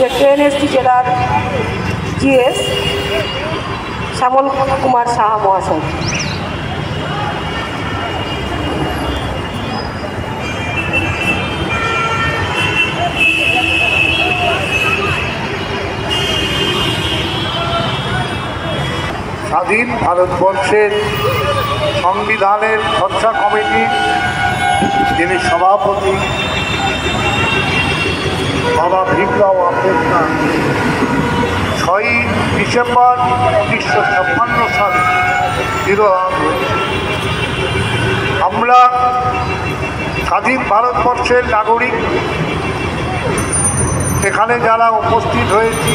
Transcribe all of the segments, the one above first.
যে কেএনএসটি জেলার জিএস শ্যামল কুমার সাহা মহাশয়। স্বাধীন ভারতবর্ষের সংবিধানের খসড়া কমিটির যিনি সভাপতি বাবা ভীমরাও আম্বেদকর 6ই ডিসেম্বর 1956 সালে তিরোধান হয়েছে। আমরা স্বাধীন ভারতবর্ষের নাগরিক এখানে যারা উপস্থিত হয়েছি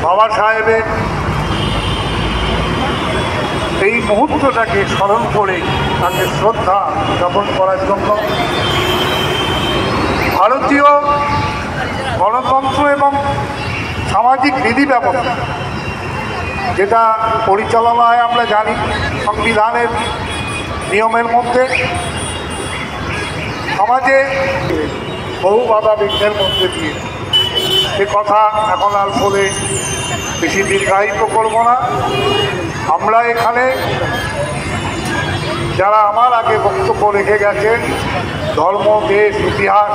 বাবা সাহেবের এই মুহূর্তটাকে স্মরণ করে তাকে শ্রদ্ধা জ্ঞাপন করার জন্য ভারতীয় গণতন্ত্র এবং সামাজিক বিধি ব্যবস্থা যেটা পরিচালনায় আমরা জানি সংবিধানের নিয়মের মধ্যে সমাজে বহু বাধা বিঘ্নের মধ্যে দিয়ে সে কথা এখন আর বলে বেশি দীর্ঘায়িত করব না। আমরা এখানে যারা আমার আগে বক্তব্য রেখে গেছেন ধর্ম দেশ ইতিহাস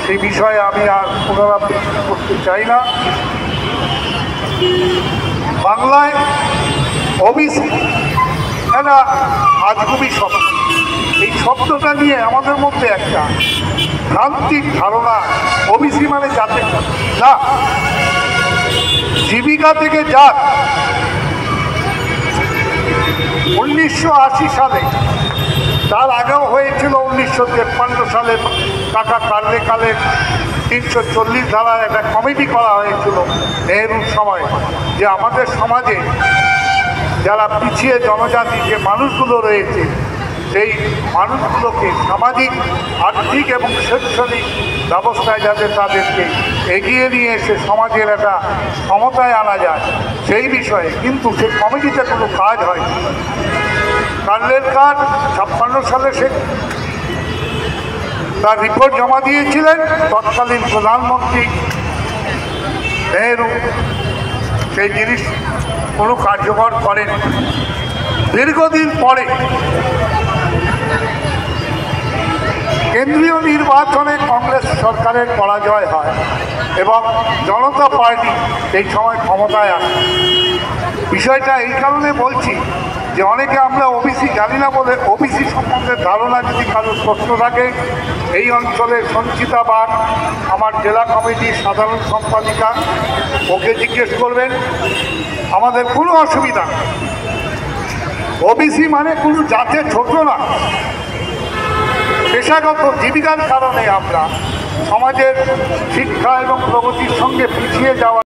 সেই বিষয়ে আমি আর পুনরাবৃত্তি করতে চাই না। বাংলায় ওবিসি একটা আজগুবি শব্দ, এই শব্দটা নিয়ে আমাদের মধ্যে একটা ভ্রান্তিক ধারণা ওবিসি মানে জাতের না, জীবিকা থেকে জাত। 1980 সালে, তার আগেও হয়েছিল 1953 সালে কাকা কার্লেকালের 340 ধারায় একটা কমিটি করা হয়েছিল নেহরুর সময়, যে আমাদের সমাজে যারা পিছিয়ে জনজাতি যে মানুষগুলো রয়েছে সেই মানুষগুলোকে সামাজিক আর্থিক এবং শৈক্ষণিক ব্যবস্থায় যাতে তাদেরকে এগিয়ে নিয়ে এসে সমাজের একটা ক্ষমতায় আনা যায় সেই বিষয়ে, কিন্তু সেই কমিটিতে কোনো কাজ হয়। কার্লেকার 56 সালে সে তার রিপোর্ট জমা দিয়েছিলেন, তৎকালীন প্রধানমন্ত্রী নেহরু সেই জিনিস কোনো কার্যকর করেন। দীর্ঘদিন পরে কেন্দ্রীয় নির্বাচনে কংগ্রেস সরকারের পরাজয় হয় এবং জনতা পার্টি এই সময় ক্ষমতায় আসে। বিষয়টা এই কারণে বলছি যে অনেকে আমরা ওবিসি জানি না বলে ওবিসি সম্বন্ধে ধারণা যদি কারোর প্রশ্ন থাকে, এই অঞ্চলের সঞ্চিতা বাগ আমার জেলা কমিটির সাধারণ সম্পাদিকা, ওকে জিজ্ঞেস করবেন, আমাদের কোনো অসুবিধা। ওবিসি মানে কোনো জাতের ছোট না, পেশাগত জীবিকার কারণে আমরা সমাজের শিক্ষা এবং প্রগতির সঙ্গে পিছিয়ে যাওয়া